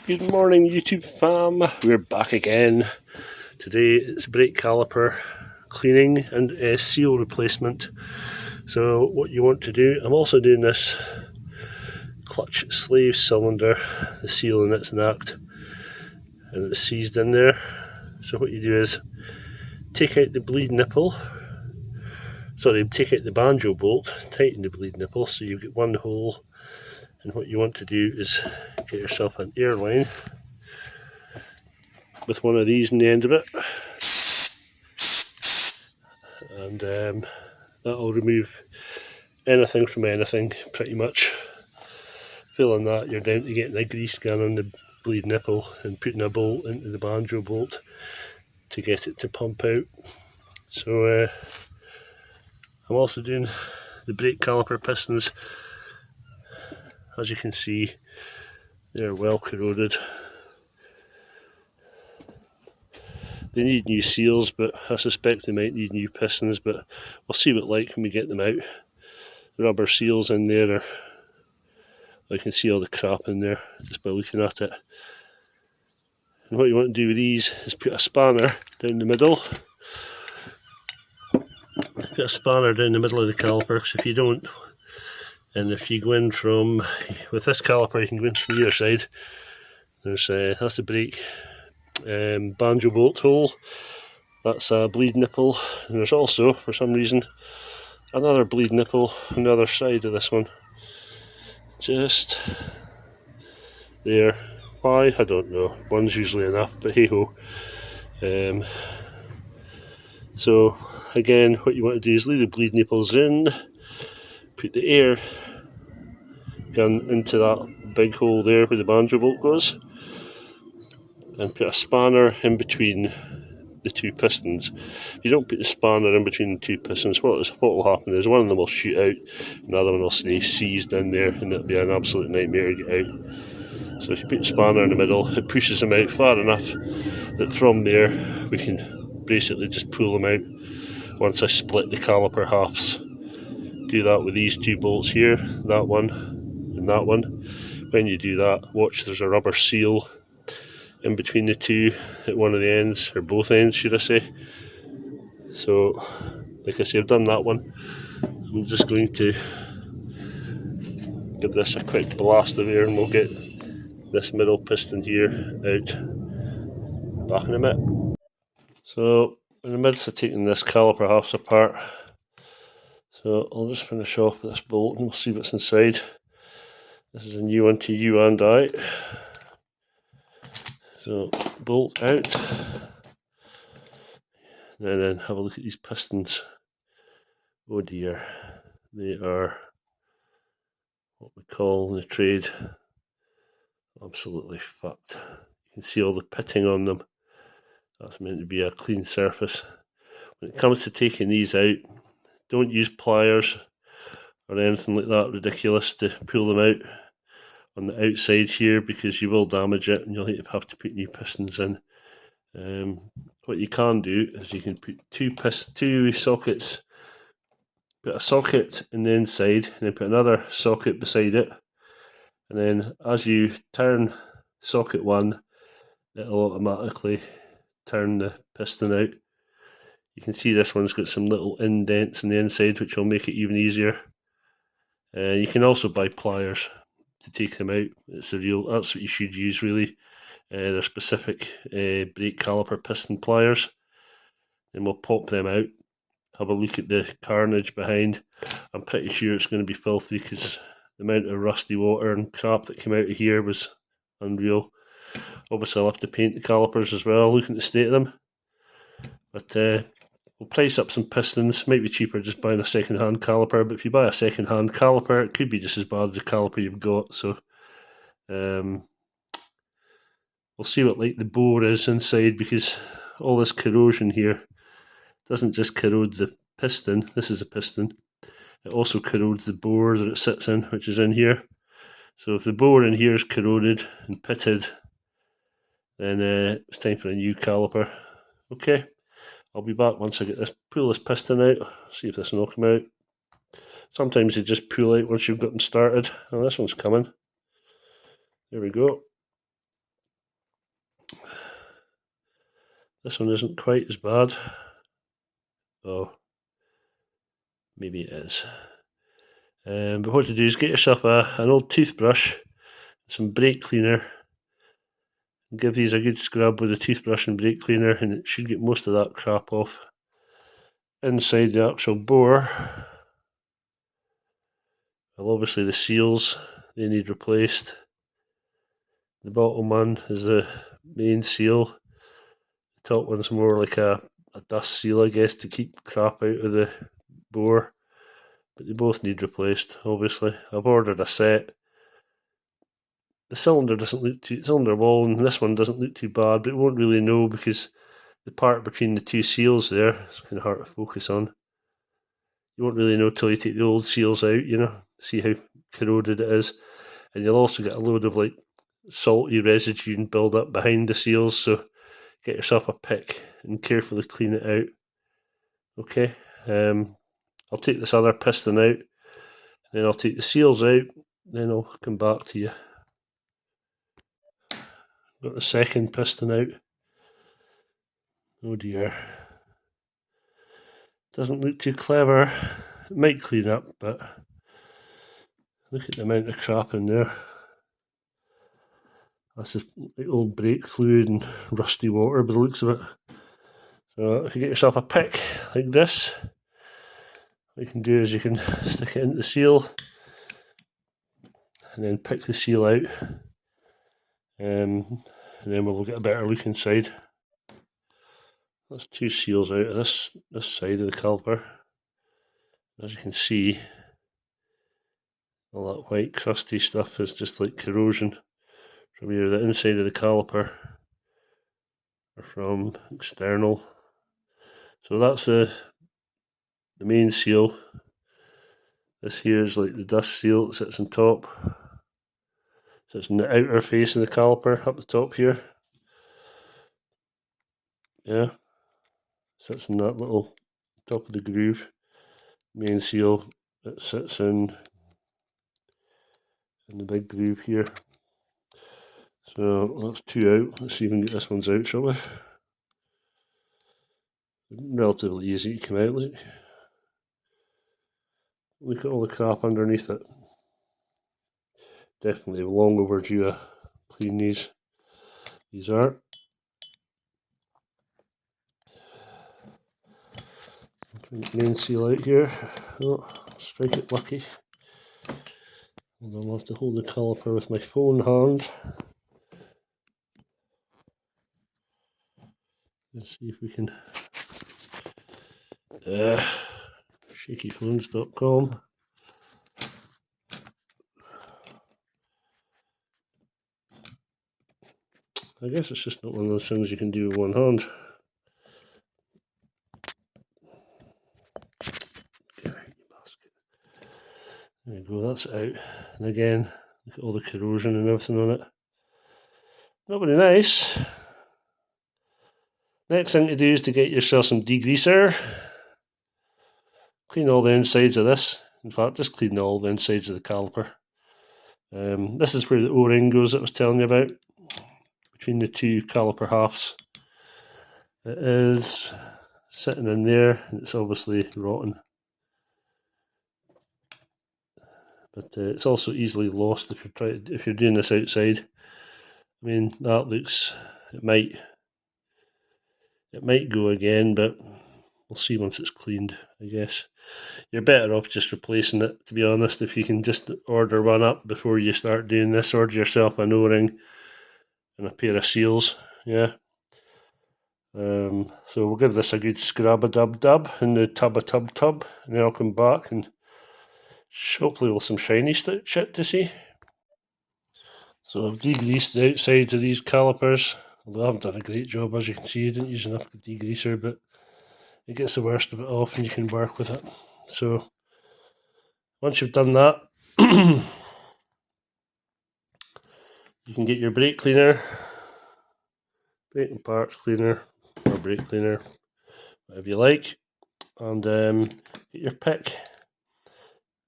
Good morning, YouTube fam. We're back again. Today it's brake caliper cleaning and seal replacement. So what you want to do, I'm also doing this clutch slave cylinder, the seal in it's knacked and it's seized in there. So what you do is take out the bleed nipple, take out the banjo bolt, tighten the bleed nipple so you get one hole, and what you want to do is get yourself an air line with one of these in the end of it, and that will remove anything from anything pretty much. Failing that, you're down to getting a grease gun on the bleed nipple and putting a bolt into the banjo bolt to get it to pump out. So I'm also doing the brake caliper pistons. As you can see, they're well corroded. They need new seals, but I suspect they might need new pistons, but we'll see what it's like when we get them out. The rubber seals in there are, I can see all the crap in there just by looking at it. And what you want to do with these is put a spanner down the middle. Put a spanner down the middle of the caliper, because if you don't, and if you go in from, with this caliper you can go in from the other side. That's the brake banjo bolt hole. That's a bleed nipple, and there's also, for some reason, another bleed nipple on the other side of this one. Just there. Why? I don't know. One's usually enough, but hey ho. So again, what you want to do is leave the bleed nipples in, put the air gun into that big hole there where the banjo bolt goes, and put a spanner in between the two pistons. If you don't put the spanner in between the two pistons, what will happen is one of them will shoot out, another one will stay seized in there, and it'll be an absolute nightmare to get out. So if you put the spanner in the middle, it pushes them out far enough that from there we can basically just pull them out once I split the caliper halves. Do that with these two bolts here, that one and that one. When you do that, watch, there's a rubber seal in between the two at one of the ends, or both ends should I say. So like I say, I've done that one. I'm just going to give this a quick blast of air and we'll get this middle piston here out. Back in a minute. So in the midst of taking this caliper halves apart, so I'll just finish off with this bolt and we'll see what's inside. This is a new one to you and I. So bolt out, and then have a look at these pistons. Oh dear, they are what we call in the trade absolutely fucked. You can see all the pitting on them. That's meant to be a clean surface. When it comes to taking these out, don't use pliers or anything like that ridiculous to pull them out on the outside here, because you will damage it and you'll have to put new pistons in. What you can do is you can put two sockets, put a socket in the inside and then put another socket beside it, and then as you turn socket one, it'll automatically turn the piston out. You can see this one's got some little indents in the inside which will make it even easier. You can also buy pliers to take them out. That's what you should use really. They're specific brake caliper piston pliers, and we'll pop them out. Have a look at the carnage behind. I'm pretty sure it's going to be filthy because the amount of rusty water and crap that came out of here was unreal. Obviously I'll have to paint the calipers as well, looking at the state of them. But we'll price up some pistons. Might be cheaper just buying a second hand caliper, but if you buy a second hand caliper it could be just as bad as the caliper you've got. So we'll see what like the bore is inside, because all this corrosion here doesn't just corrode the piston. This is a piston. It also corrodes the bore that it sits in, which is in here. So if the bore in here is corroded and pitted, then it's time for a new caliper. Okay, I'll be back once I get this, pull this piston out, see if this one will come out. Sometimes they just pull out once you've got them started. Oh, this one's coming. There we go. This one isn't quite as bad. Oh, maybe it is. But what to do is get yourself an old toothbrush, some brake cleaner, and give these a good scrub with a toothbrush and brake cleaner, and it should get most of that crap off. Inside the actual bore, well, obviously the seals, they need replaced. The bottom one is the main seal. The top one's more like a dust seal, I guess, to keep crap out of the bore. But they both need replaced, obviously. I've ordered a set. The cylinder cylinder wall and this one doesn't look too bad, but it won't really know because the part between the two seals there, it's kind of hard to focus on. You won't really know till you take the old seals out, see how corroded it is. And you'll also get a load of like salty residue and build up behind the seals, so get yourself a pick and carefully clean it out. Okay, I'll take this other piston out, then I'll take the seals out, then I'll come back to you. Got the second piston out. Oh dear. Doesn't look too clever. It might clean up, but look at the amount of crap in there. That's just like old brake fluid and rusty water by the looks of it. So if you get yourself a pick like this, what you can do is you can stick it into the seal and then pick the seal out, and then we'll get a better look inside. That's two seals out of this side of the caliper. As you can see, all that white crusty stuff is just like corrosion from either the inside of the caliper or from external. So that's the main seal. This here is like the dust seal that sits on top. Sits in the outer face of the caliper up the top here. Yeah. Sits in that little top of the groove. Main seal that sits in the big groove here. So that's two out. Let's see if we can get this one's out, shall we? Relatively easy to come out, like. Look at all the crap underneath it. Definitely long overdue a clean these. These are. Bring the main seal out here. Oh, strike it lucky. And I'll have to hold the caliper with my phone hand. Let's see if we can. Shakyphones.com. I guess it's just not one of those things you can do with one hand. Get out, you basket. There we go, that's out. And again, look at all the corrosion and everything on it. Not very nice. Next thing to do is to get yourself some degreaser. Clean all the insides of this. In fact, just clean all the insides of the caliper. This is where the O-ring goes that I was telling you about, between the two caliper halves. It is sitting in there, and it's obviously rotten. But it's also easily lost if you're doing this outside. I mean, that looks, it might go again, but we'll see once it's cleaned, I guess. You're better off just replacing it, to be honest. If you can just order one up before you start doing this, order yourself an O-ring and a pair of seals, yeah. So we'll give this a good scrub-a-dub-dub in the tub-a-tub-tub, and then I'll come back and hopefully with some shiny shit to see. So I've degreased the outsides of these calipers, although I haven't done a great job, as you can see. I didn't use enough degreaser, but it gets the worst of it off and you can work with it. So once you've done that, you can get your brake cleaner, brake and parts cleaner, or brake cleaner, whatever you like, and get your pick.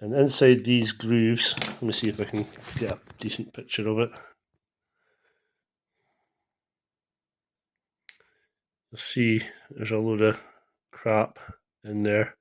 And inside these grooves, let me see if I can get a decent picture of it. You'll see there's a load of crap in there.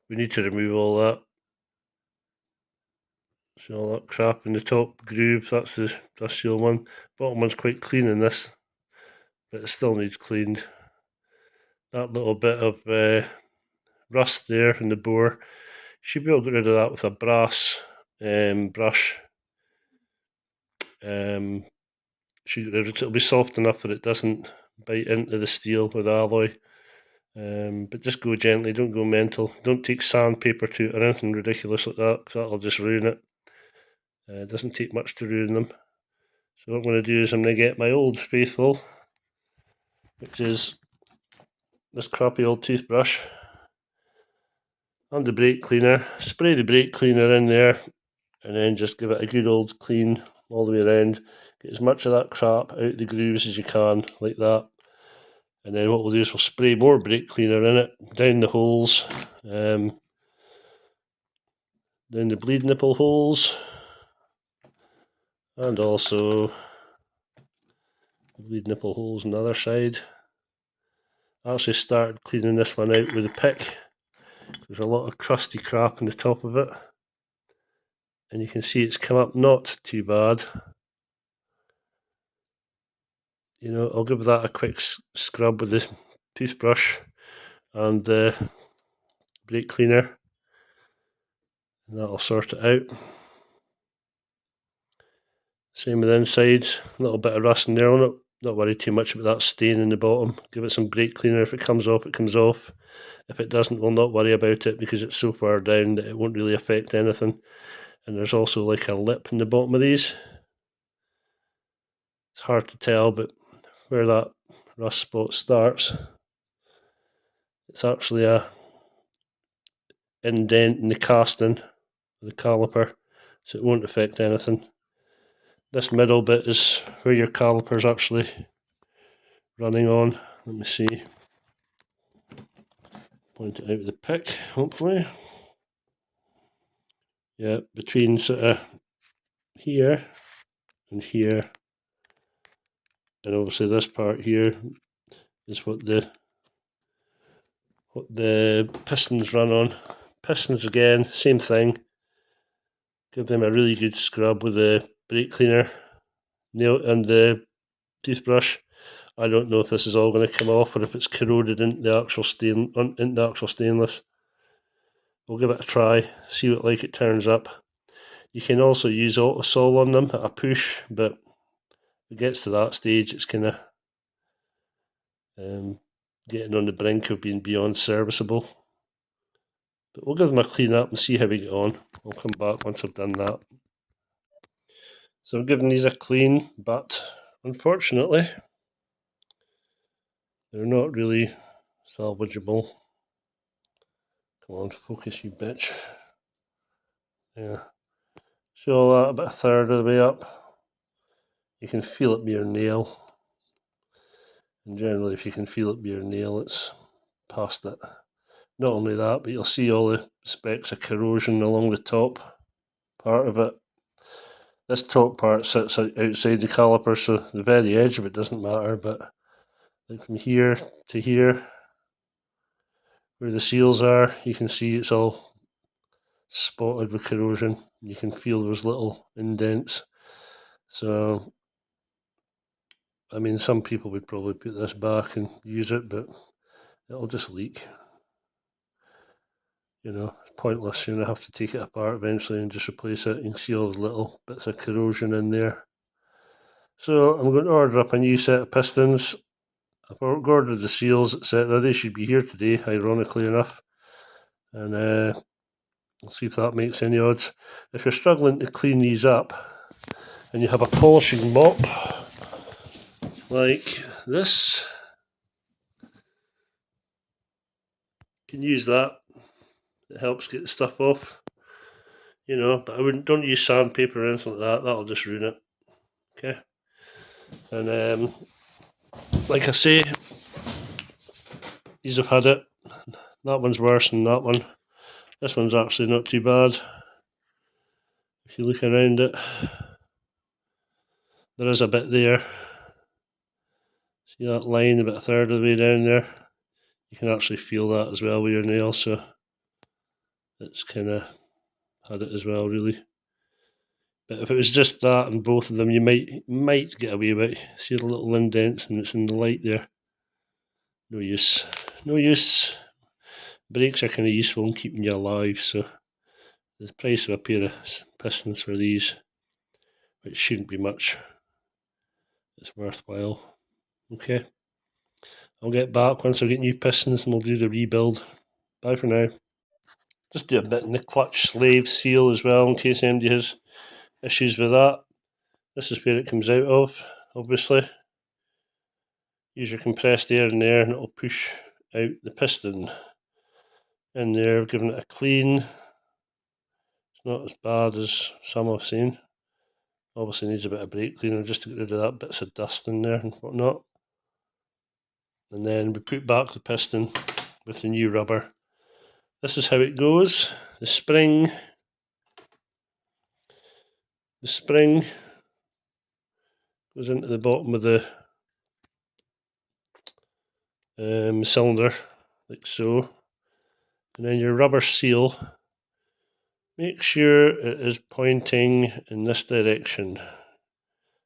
We need to remove all that. See all that crap in the top groove, that's the industrial one. Bottom one's quite clean in this, but it still needs cleaned. That little bit of rust there in the bore, should be able to get rid of that with a brass brush. It'll be soft enough that it doesn't bite into the steel with alloy. But just go gently, don't go mental. Don't take sandpaper to it or anything ridiculous like that, because that'll just ruin it. It doesn't take much to ruin them. So what I'm going to do is I'm going to get my old faithful, which is this crappy old toothbrush, and the brake cleaner. Spray the brake cleaner in there, and then just give it a good old clean all the way around. Get as much of that crap out the grooves as you can, like that. And then what we'll do is we'll spray more brake cleaner in it, down the holes, down the bleed nipple holes, and also the bleed nipple holes on the other side. I actually started cleaning this one out with a pick. There's a lot of crusty crap on the top of it, and you can see it's come up not too bad. You know, I'll give that a quick scrub with the toothbrush and the brake cleaner, and that'll sort it out. Same with the insides, a little bit of rust in there on it. Not worry too much about that stain in the bottom. Give it some brake cleaner. If it comes off, it comes off. If it doesn't, we'll not worry about it because it's so far down that it won't really affect anything. And there's also like a lip in the bottom of these. It's hard to tell, but where that rust spot starts, it's actually a indent in the casting of the caliper, so it won't affect anything. This middle bit is where your caliper's actually running on. Let me see. Point it out with the pick, hopefully. Yeah, between sort of here and here, and obviously this part here is what the pistons run on. Pistons again, same thing. Give them a really good scrub with the brake cleaner, nail and the toothbrush. I don't know if this is all going to come off or if it's corroded into the actual stainless. We'll give it a try, see what like it turns up. You can also use autosol on them at a push, but if it gets to that stage, it's kind of getting on the brink of being beyond serviceable. But we'll give them a clean up and see how we get on. I'll come back once I've done that. So I'm giving these a clean, but unfortunately, they're not really salvageable. Come on, focus, you bitch. Yeah. Show that about a third of the way up. You can feel it with your nail. And generally, if you can feel it with your nail, it's past it. Not only that, but you'll see all the specks of corrosion along the top part of it. This top part sits outside the caliper, so the very edge of it doesn't matter, but like from here to here, where the seals are, you can see it's all spotted with corrosion. You can feel those little indents. So, I mean, some people would probably put this back and use it, but it'll just leak. You know, it's pointless. You're going to have to take it apart eventually and just replace it. You can see all the little bits of corrosion in there. So I'm going to order up a new set of pistons. I've ordered the seals, etc. They should be here today, ironically enough. And we'll see if that makes any odds. If you're struggling to clean these up and you have a polishing mop like this, you can use that. It helps get the stuff off. You know, but don't use sandpaper or anything like that. That'll just ruin it. Okay. And like I say, these have had it. That one's worse than that one. This one's actually not too bad. If you look around it, there is a bit there. So See that line about a third of the way down there? You can actually feel that as well with your nail, so it's kind of had it as well, really. But if it was just that and both of them, you might get away with it. See the little indents and it's in the light there. No use. No use. Brakes are kind of useful in keeping you alive, so the price of a pair of pistons for these, which shouldn't be much, it's worthwhile. Okay. I'll get back once I get new pistons and we'll do the rebuild. Bye for now. Just do a bit in the clutch slave seal as well in case anybody has issues with that. This is where it comes out of, obviously. Use your compressed air in there and it'll push out the piston in there, giving it a clean. It's not as bad as some I've seen. Obviously needs a bit of brake cleaner just to get rid of that bits of dust in there and whatnot. And then we put back the piston with the new rubber. This is how it goes. The spring goes into the bottom of the cylinder, like so. And then your rubber seal, make sure it is pointing in this direction.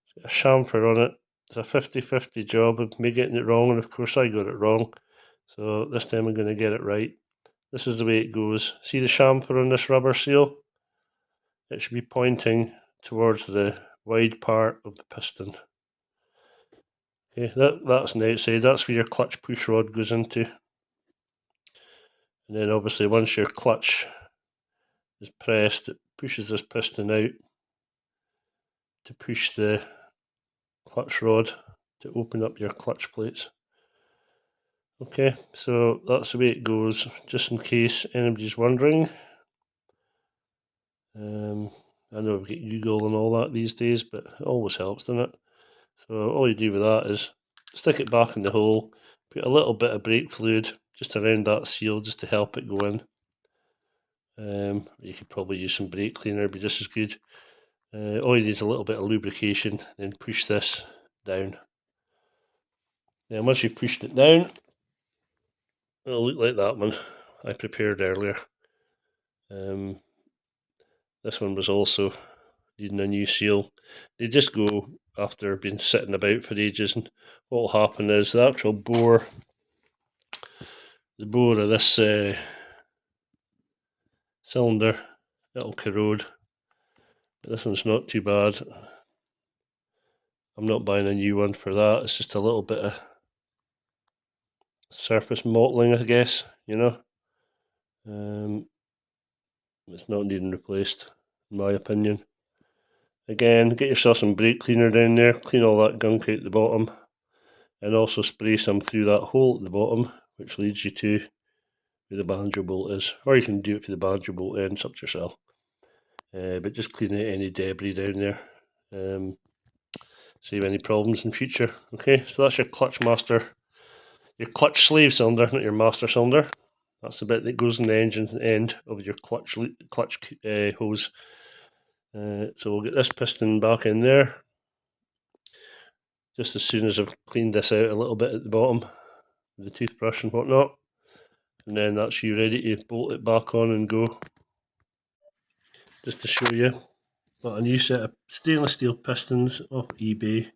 It's got a chamfer on it. It's a 50-50 job of me getting it wrong, and of course I got it wrong. So this time I'm going to get it right. This is the way it goes. See the chamfer on this rubber seal? It should be pointing towards the wide part of the piston. Okay, that's on the outside. That's where your clutch push rod goes into. And then obviously once your clutch is pressed, it pushes this piston out to push the clutch rod to open up your clutch plates. Okay, so that's the way it goes, just in case anybody's wondering. I know we've got Google and all that these days, but it always helps, doesn't it? So all you do with that is stick it back in the hole, put a little bit of brake fluid just around that seal just to help it go in. You could probably use some brake cleaner, it'd be just as good. All you need is a little bit of lubrication, then push this down. Then once you've pushed it down, it'll look like that one I prepared earlier. This one was also needing a new seal. They just go after being sitting about for ages, and what will happen is the actual bore of this cylinder, it'll corrode. But this one's not too bad. I'm not buying a new one for that. It's just a little bit of surface mottling, I guess, you know. It's not needing replaced, in my opinion. Again, get yourself some brake cleaner down there, clean all that gunk out the bottom, and also spray some through that hole at the bottom, which leads you to where the banjo bolt is. Or you can do it for the banjo bolt end, it's up to yourself. But just clean out any debris down there. Save any problems in future. Okay, so that's your clutch master, your clutch slave cylinder, not your master cylinder. That's the bit that goes in the engine end of your clutch hose. So we'll get this piston back in there just as soon as I've cleaned this out a little bit at the bottom with the toothbrush and whatnot, and then that's you ready to bolt it back on and go. Just to show you, got a new set of stainless steel pistons off eBay,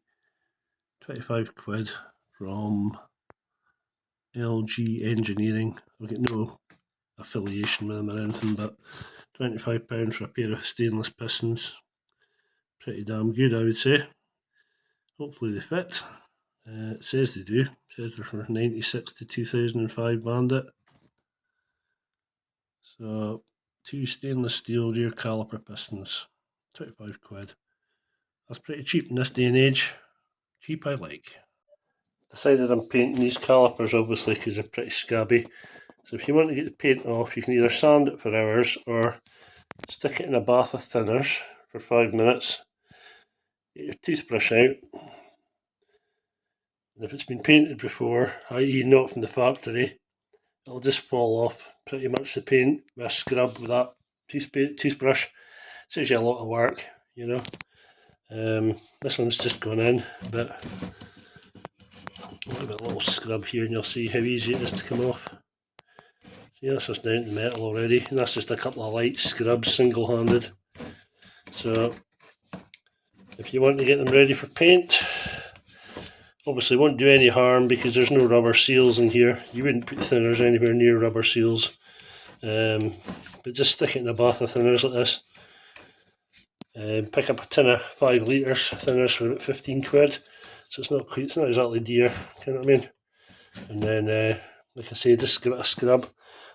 25 quid from LG Engineering. I've got no affiliation with them or anything, but £25 for a pair of stainless pistons, pretty damn good, I would say. Hopefully they fit. It says they do. It says they're for 96 to 2005 Bandit. So 2 stainless steel rear caliper pistons, 25 quid. That's pretty cheap in this day and age. Cheap I like. Decided I'm painting these calipers obviously because they're pretty scabby. So if you want to get the paint off, you can either sand it for hours or stick it in a bath of thinners for 5 minutes. Get your toothbrush out. And if it's been painted before, i.e. not from the factory, it'll just fall off pretty much the paint with a scrub with that toothbrush. Saves you a lot of work, you know. This one's just gone in, but I'll give it a little scrub here and you'll see how easy it is to come off. See, that's just down to metal already, and that's just a couple of light scrubs single-handed. So if you want to get them ready for paint, obviously won't do any harm because there's no rubber seals in here. You wouldn't put thinners anywhere near rubber seals, but just stick it in a bath of thinners like this. Pick up a tin of 5 litres thinners for about 15 quid, so it's not exactly dear, you know what I mean? And then, like I say, just give it a scrub.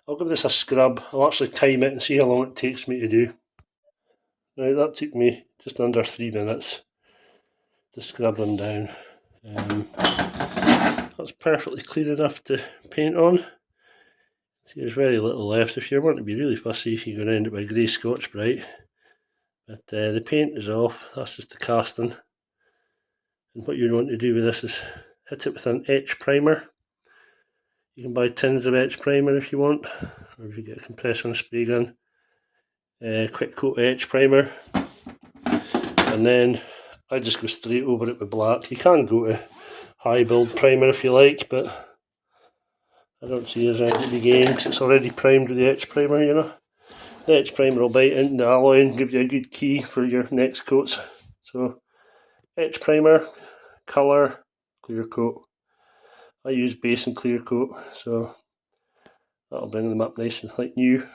I'll give this a scrub. I'll actually time it and see how long it takes me to do. Right, that took me just under 3 minutes to scrub them down. That's perfectly clear enough to paint on. See, there's very little left. If you want to be really fussy, you can go around it with grey Scotch-Brite. But the paint is off. That's just the casting. And what you want to do with this is hit it with an etch primer. You can buy tins of etch primer if you want, or if you get a compressor and a spray gun. Quick coat etch primer, and then I just go straight over it with black. You can go to high build primer if you like, but I don't see there's anything to be gained because it's already primed with the etch primer, you know. The etch primer will bite into the alloy and give you a good key for your next coats. So etch primer, colour, clear coat. I use base and clear coat, so that'll bring them up nice and like new.